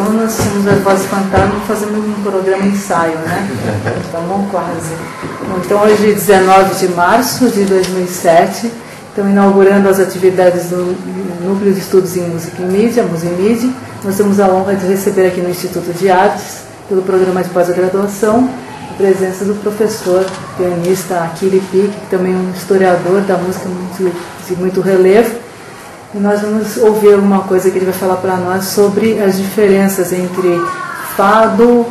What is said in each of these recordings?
então nós somos a Voz Fantasma fazendo um programa ensaio, né? Estamos quase. Então hoje, 19 de março de 2007, estamos inaugurando as atividades do Núcleo de Estudos em Música e Mídia, Musimídia. Nós temos a honra de receber aqui no Instituto de Artes, pelo programa de pós-graduação, a presença do professor pianista Achille Pique, que também é um historiador da música de muito relevo. E nós vamos ouvir alguma coisa que ele vai falar para nós sobre as diferenças entre fado,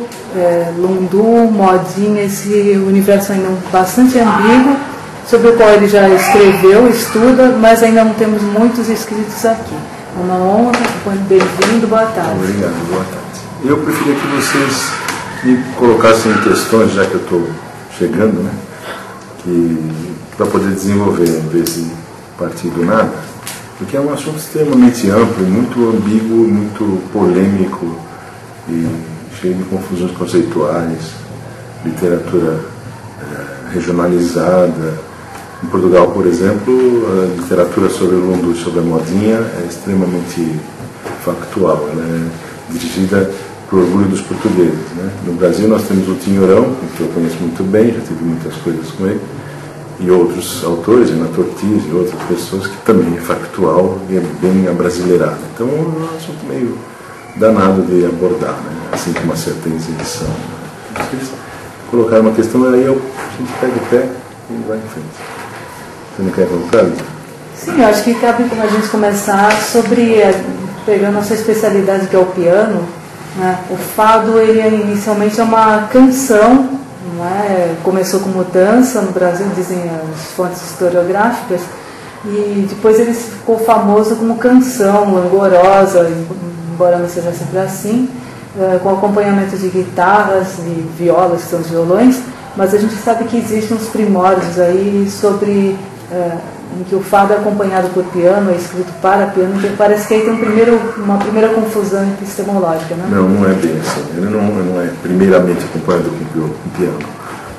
lundu, modinha, esse universo ainda bastante ambíguo, sobre o qual ele já escreveu, estuda, mas ainda não temos muitos escritos aqui. É uma honra, bem-vindo, boa tarde. Obrigado, boa tarde. Eu preferia que vocês me colocassem questões, já que eu estou chegando, né, para poder desenvolver, em vez de partir do nada. Porque é um assunto extremamente amplo, muito ambíguo, muito polêmico e cheio de confusões conceituais, literatura regionalizada. Em Portugal, por exemplo, a literatura sobre o lundu e sobre a modinha é extremamente factual, ela é dirigida para o orgulho dos portugueses, né? No Brasil nós temos o Tinhorão, que eu conheço muito bem, já tive muitas coisas com ele, e outros autores, Renato Ortiz e outras pessoas, que também é factual e é bem abrasileirado. Então é um assunto meio danado de abordar, né? Assim com uma certa exibição. Né? Se eles colocaram uma questão, aí a gente pega o pé e vai em frente. Você não quer colocar, Lisa? Sim, eu acho que cabe a gente começar sobre, pegando a sua especialidade, que é o piano, né? O fado, ele inicialmente é uma canção. Não é? Começou como dança no Brasil, dizem as fontes historiográficas, e depois ele ficou famoso como canção, langorosa, embora não seja sempre assim, com acompanhamento de guitarras e violas, que são os violões, mas a gente sabe que existem uns primórdios aí sobre em que o fado é acompanhado por piano, é escrito para piano, então parece que aí tem uma primeira confusão epistemológica, né? Não, não é bem assim. Ele não é primeiramente acompanhado com piano,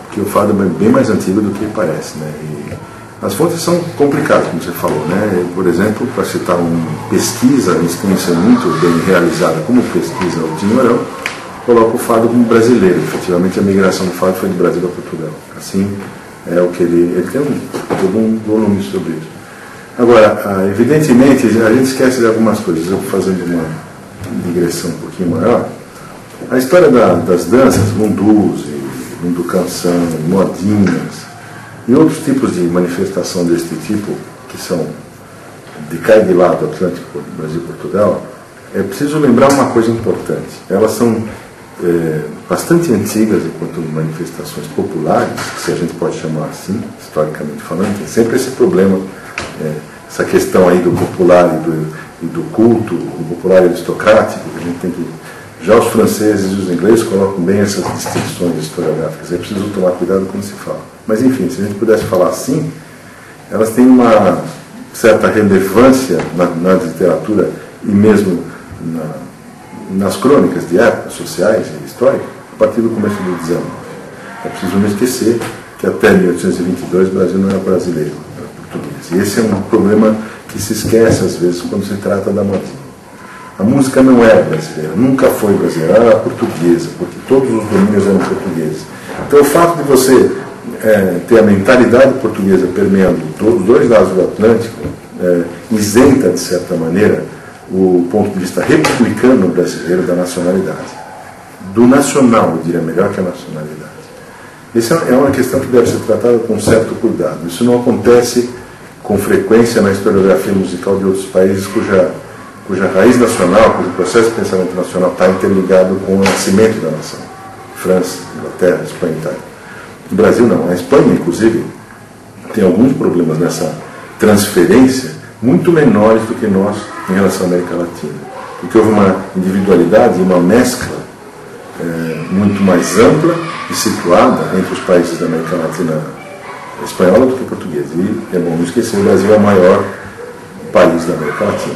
porque o fado é bem mais antigo do que parece, né? E as fontes são complicadas, como você falou, né? Por exemplo, para citar uma pesquisa, uma experiência muito bem realizada como pesquisa o Tinhorão, coloca o fado como brasileiro. Efetivamente, a migração do fado foi do Brasil a Portugal. Assim, é o que ele tem todo um volume sobre isso. Agora, evidentemente, a gente esquece de algumas coisas. Eu vou fazendo uma digressão um pouquinho maior. A história das danças, lundus, lundu-canção, modinhas e outros tipos de manifestação deste tipo, que são de cá e de lá do Atlântico, Brasil e Portugal, é preciso lembrar uma coisa importante. Elas são bastante antigas enquanto manifestações populares, se a gente pode chamar assim, historicamente falando. Tem sempre esse problema, essa questão aí do popular e do culto, do popular aristocrático, que a gente tem que... Já os franceses e os ingleses colocam bem essas distinções historiográficas. É preciso tomar cuidado quando se fala. Mas enfim, se a gente pudesse falar assim, elas têm uma certa relevância na literatura e mesmo nas crônicas de épocas sociais e históricas, a partir do começo do 19. É preciso não esquecer que até 1822 o Brasil não era brasileiro, era português. E esse é um problema que se esquece às vezes quando se trata da modinha. A música não era brasileira, nunca foi brasileira, ela era portuguesa, porque todos os domínios eram portugueses. Então o fato de você ter a mentalidade portuguesa permeando os dois lados do Atlântico isenta, de certa maneira, o ponto de vista republicano brasileiro da nacionalidade. Do nacional, eu diria melhor que a nacionalidade. Essa é uma questão que deve ser tratada com certo cuidado. Isso não acontece com frequência na historiografia musical de outros países cuja raiz nacional, cujo processo de pensamento nacional está interligado com o nascimento da nação. França, Inglaterra, Espanha e Itália. No Brasil não. A Espanha, inclusive, tem alguns problemas nessa transferência muito menores do que nós em relação à América Latina. Porque houve uma individualidade e uma mescla muito mais ampla e situada entre os países da América Latina espanhola do que portuguesa. E é bom não esquecer, o Brasil é o maior país da América Latina,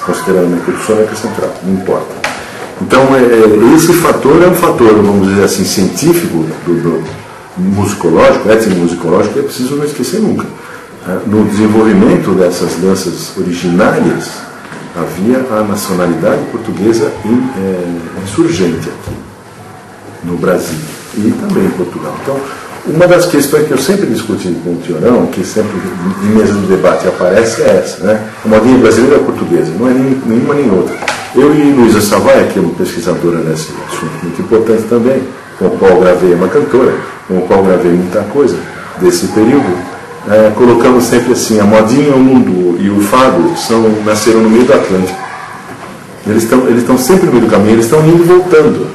considerando a América do Sul e a América Central, não importa. Então, esse fator é um fator, vamos dizer assim, científico, do musicológico, etnomusicológico, que é preciso não esquecer nunca. No desenvolvimento dessas danças originárias, havia a nacionalidade portuguesa insurgente aqui no Brasil e também em Portugal. Então, uma das questões que eu sempre discuti com o Tiorão, que sempre em mesa de debate aparece, é essa, né? A modinha brasileira ou portuguesa, não é nenhuma nem outra. Eu e Luísa Savaia, que é uma pesquisadora nesse assunto muito importante também, com o qual gravei, uma cantora, com o qual gravei muita coisa desse período, colocamos sempre assim: a modinha, o mundo e o fado nasceram no meio do Atlântico. Eles estão sempre no meio do caminho, eles estão indo e voltando,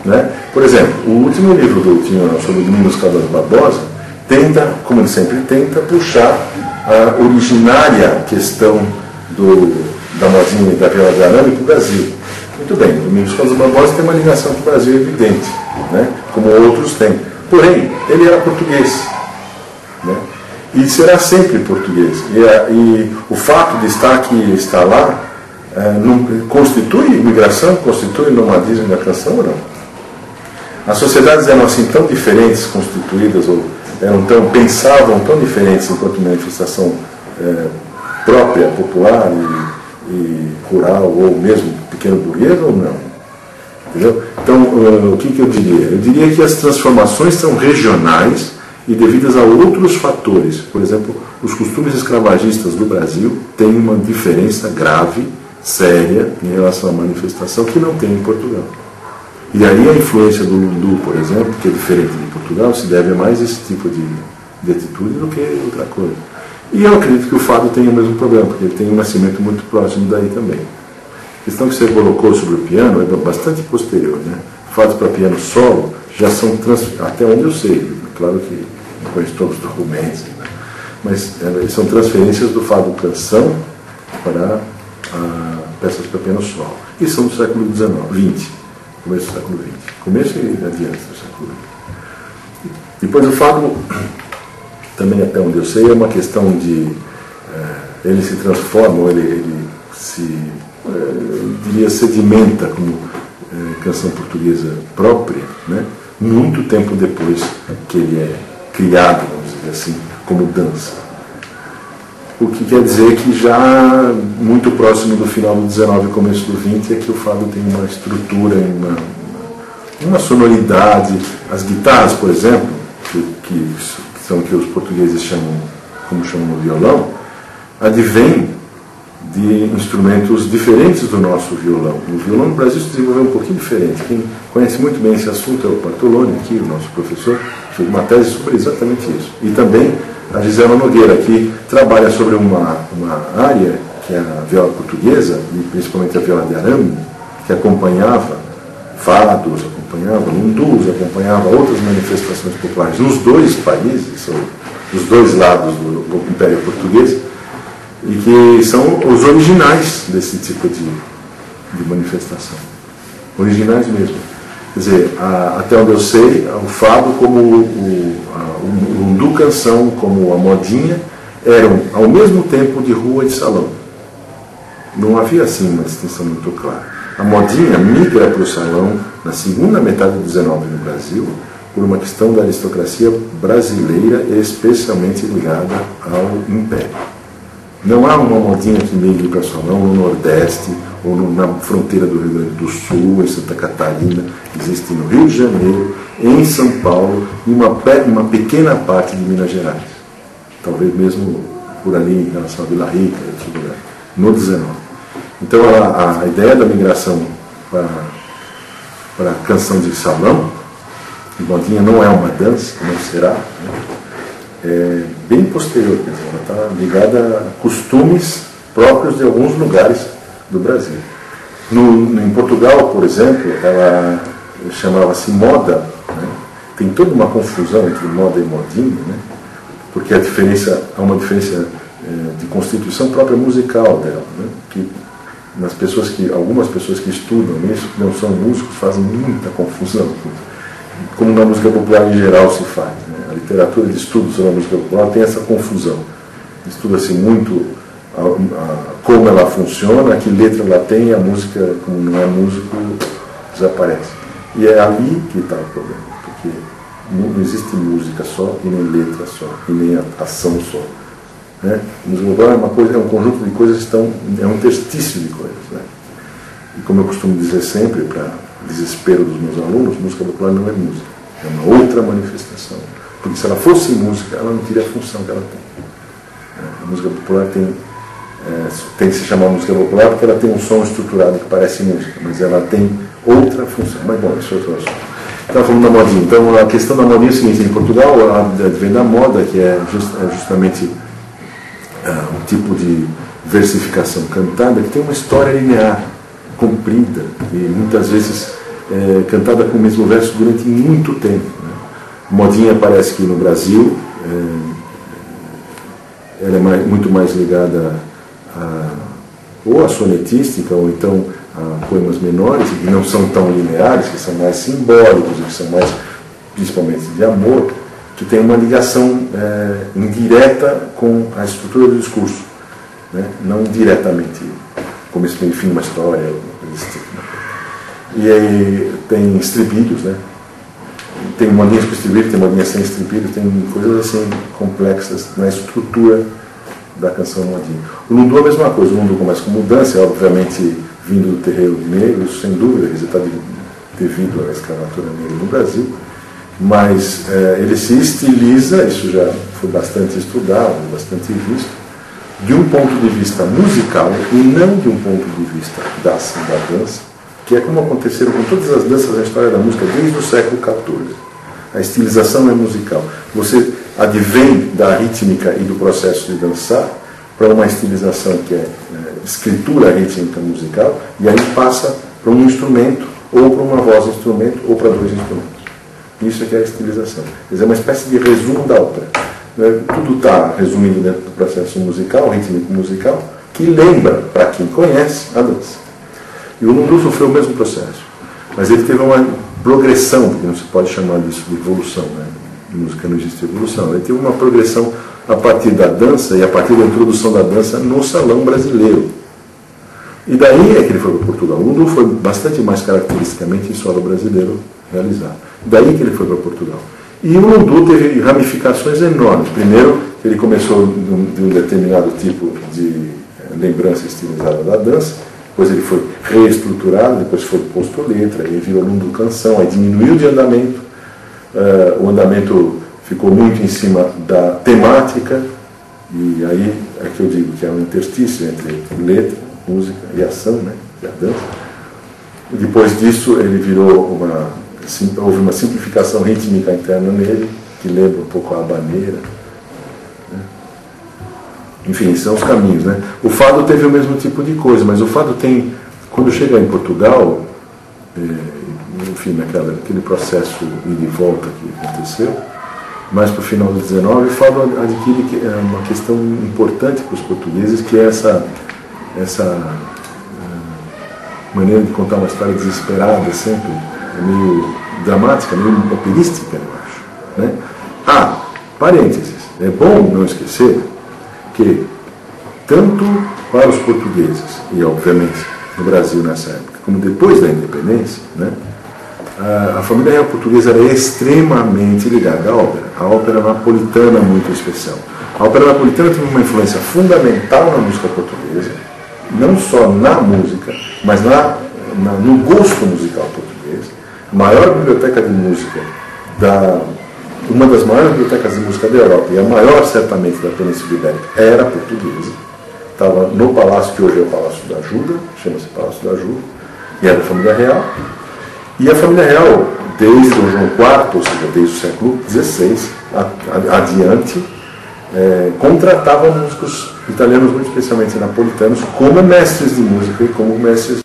né? Por exemplo, o último livro do Tinhorão sobre o Domingos Cardoso Barbosa tenta, como ele sempre tenta, puxar a originária questão da modinha e da viola de arame para o Brasil. Muito bem, o Domingos Cardoso Barbosa tem uma ligação com o Brasil evidente, né? Como outros têm. Porém, ele era português, né? E será sempre português. E o fato de estar aqui e estar lá constitui imigração, constitui nomadismo da canção ou não? As sociedades eram assim tão diferentes constituídas, ou pensavam tão diferentes enquanto manifestação própria, popular e rural, ou mesmo pequeno burguês, ou não? Entendeu? Então, o que eu diria? Eu diria que as transformações são regionais e devidas a outros fatores. Por exemplo, os costumes escravagistas do Brasil têm uma diferença grave, séria, em relação à manifestação que não tem em Portugal. E aí a influência do Lundu, por exemplo, que é diferente de Portugal, se deve a mais esse tipo de atitude do que outra coisa. E eu acredito que o fado tem o mesmo problema, porque ele tem um nascimento muito próximo daí também. A questão que você colocou sobre o piano é bastante posterior, né? Fados para piano solo já são, até onde eu sei, claro que não conheço todos os documentos, né? Mas são transferências do fado canção para peças para piano solo. E são do século XIX, começo do século XX. Começo e adiante do século XX. Depois o fado, também até onde eu sei, é uma questão de... ele se transforma, ele se... diria, sedimenta como canção portuguesa própria, né? Muito tempo depois que ele é criado, vamos dizer assim, como dança. O que quer dizer que já muito próximo do final do XIX e começo do XX é que o fado tem uma estrutura, uma sonoridade. As guitarras, por exemplo, que são que os portugueses chamam, como chamam o violão, advém de instrumentos diferentes do nosso violão. O violão no Brasil se desenvolveu um pouquinho diferente. Quem conhece muito bem esse assunto é o Bartoloni, aqui, o nosso professor, fez uma tese sobre exatamente isso. E também a Gisela Nogueira, que trabalha sobre uma área, que é a viola portuguesa, e principalmente a viola de arame, que acompanhava fados, acompanhava lundus, acompanhava outras manifestações populares nos dois países, os dois lados do Império Português, e que são os originais desse tipo de manifestação. Originais mesmo. Quer dizer, até onde eu sei, o fado como o lundu canção, como a modinha, eram ao mesmo tempo de rua e de salão. Não havia assim uma distinção muito clara. A modinha migra para o salão na segunda metade do XIX no Brasil, por uma questão da aristocracia brasileira, especialmente ligada ao Império. Não há uma modinha que migre para o salão no Nordeste, ou na fronteira do Rio Grande do Sul, em Santa Catarina. Existe no Rio de Janeiro, em São Paulo, e uma pequena parte de Minas Gerais. Talvez mesmo por ali, em relação a Vila Rica, no XIX. Então a ideia da migração para a canção de salão, a modinha não é uma dança, não será, né? É bem posterior, quer dizer, ela está ligada a costumes próprios de alguns lugares do Brasil. Em Portugal, por exemplo, ela chamava-se moda, né? Tem toda uma confusão entre moda e modinha, né? Porque há uma diferença de constituição própria musical dela, né? Que algumas pessoas que estudam isso, que não são músicos, fazem muita confusão, como na música popular em geral se faz, né? A literatura de estudo sobre a música popular tem essa confusão. Estuda-se muito como ela funciona, que letra ela tem, e a música, como não é músico, desaparece. E é ali que está o problema, porque não existe música só, e nem letra só, e nem ação só. Né? Música popular é uma coisa, é um conjunto de coisas que estão, é um interstício de coisas. Né? E como eu costumo dizer sempre, para desespero dos meus alunos, música popular não é música, é uma outra manifestação. Porque se ela fosse música, ela não teria a função que ela tem. A música popular tem que se chamar música popular porque ela tem um som estruturado que parece música, mas ela tem outra função. Mas bom, isso é outro assunto. Estava falando da modinha. Então a questão da modinha é a seguinte: em Portugal vem da moda, que é justamente um tipo de versificação cantada que tem uma história linear, comprida, e muitas vezes cantada com o mesmo verso durante muito tempo. Né? Modinha parece que no Brasil ela é muito mais ligada ou à sonetística, ou então a poemas menores, que não são tão lineares, que são mais simbólicos, que são mais, principalmente, de amor, que tem uma ligação indireta com a estrutura do discurso, né? Não diretamente, começo, meio e fim de uma história, desse tipo. E aí tem estribilhos, né? Tem modinhas com estribilho, tem modinhas sem estribilho, tem coisas assim complexas na estrutura da canção modinha. O lundu é a mesma coisa. O lundu começa com mudança, obviamente vindo do terreiro negro, isso sem dúvida, ele está devido à escravatura negra no Brasil, mas ele se estiliza, isso já foi bastante estudado, bastante visto, de um ponto de vista musical e não de um ponto de vista da ação da dança, que é como aconteceram com todas as danças na história da música desde o século XIV. A estilização é musical. Você advém da rítmica e do processo de dançar para uma estilização que é escritura rítmica musical, e aí passa para um instrumento, ou para uma voz instrumento, ou para dois instrumentos. Isso é que é a estilização. Quer dizer, é uma espécie de resumo da ópera. Tudo está resumido dentro do processo musical, rítmico musical, que lembra, para quem conhece, a dança. E o lundu sofreu o mesmo processo, mas ele teve uma progressão, porque não se pode chamar disso de evolução, né? Em música não existe evolução. Ele teve uma progressão a partir da dança e a partir da introdução da dança no salão brasileiro. E daí é que ele foi para Portugal. O lundu foi bastante mais caracteristicamente em solo brasileiro realizado. Daí que ele foi para Portugal. E o lundu teve ramificações enormes. Primeiro, ele começou de um determinado tipo de lembrança estilizada da dança, depois ele foi reestruturado, depois foi posto letra, aí virou lundu canção, aí diminuiu de andamento, o andamento ficou muito em cima da temática, e aí é que eu digo que é um interstício entre letra, música e ação, né, que é a dança. E depois disso ele virou houve uma simplificação rítmica interna nele, que lembra um pouco a habaneira. Né? Enfim, são os caminhos, né? O fado teve o mesmo tipo de coisa, mas o fado tem, quando chega em Portugal, enfim, naquele processo de volta que aconteceu, mais para o final do XIX, o fado adquire uma questão importante para os portugueses, que é essa maneira de contar uma história desesperada, sempre meio dramática, meio operística, eu acho. Né? Parênteses, é bom não esquecer que, tanto para os portugueses, e obviamente no Brasil nessa época, como depois da independência, né, a família real portuguesa era extremamente ligada à ópera. A ópera napolitana muito especial. A ópera napolitana teve uma influência fundamental na música portuguesa, não só na música, mas no gosto musical português. A maior biblioteca de música, uma das maiores bibliotecas de música da Europa, e a maior certamente da Península Ibérica, era portuguesa. Estava no palácio que hoje é o Palácio da Ajuda, chama-se Palácio da Ajuda, e era da família real. E a família real, desde o João IV, ou seja, desde o século XVI adiante, contratava músicos italianos, muito especialmente napolitanos, como mestres de música e como mestres